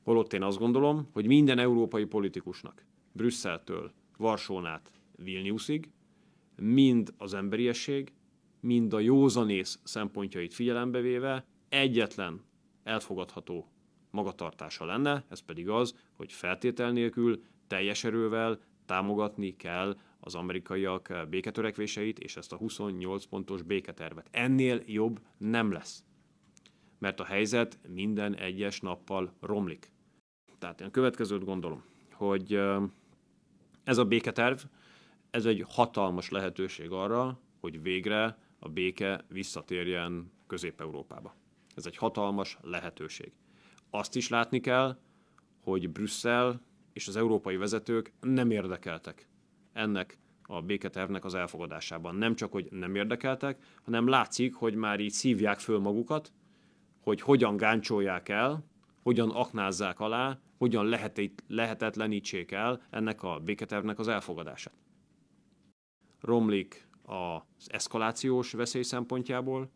Holott én azt gondolom, hogy minden európai politikusnak, Brüsszeltől Varsón át Vilniusig, mind az emberiesség, mind a józanész szempontjait figyelembe véve egyetlen elfogadható magatartása lenne, ez pedig az, hogy feltétel nélkül, teljes erővel támogatni kell az amerikaiak béketörekvéseit és ezt a 28 pontos béketervet. Ennél jobb nem lesz, mert a helyzet minden egyes nappal romlik. Tehát én a következőt gondolom, hogy ez a béketerv, ez egy hatalmas lehetőség arra, hogy végre a béke visszatérjen Közép-Európába. Ez egy hatalmas lehetőség. Azt is látni kell, hogy Brüsszel és az európai vezetők nem érdekeltek ennek a béketervnek az elfogadásában. Nem csak, hogy nem érdekeltek, hanem látszik, hogy már így szívják föl magukat, hogy hogyan gáncsolják el, hogyan aknázzák alá, hogyan lehetetlenítsék el ennek a béketervnek az elfogadását. Romlik az eszkalációs veszély szempontjából,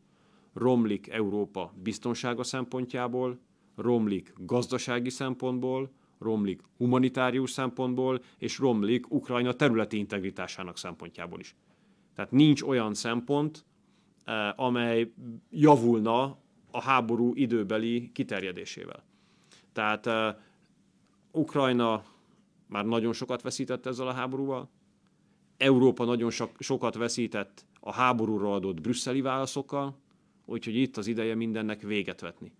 romlik Európa biztonsága szempontjából, romlik gazdasági szempontból, romlik humanitárius szempontból, és romlik Ukrajna területi integritásának szempontjából is. Tehát nincs olyan szempont, amely javulna a háború időbeli kiterjedésével. Tehát Ukrajna már nagyon sokat veszített ezzel a háborúval, Európa nagyon sokat veszített a háborúra adott brüsszeli válaszokkal, úgyhogy itt az ideje mindennek véget vetni.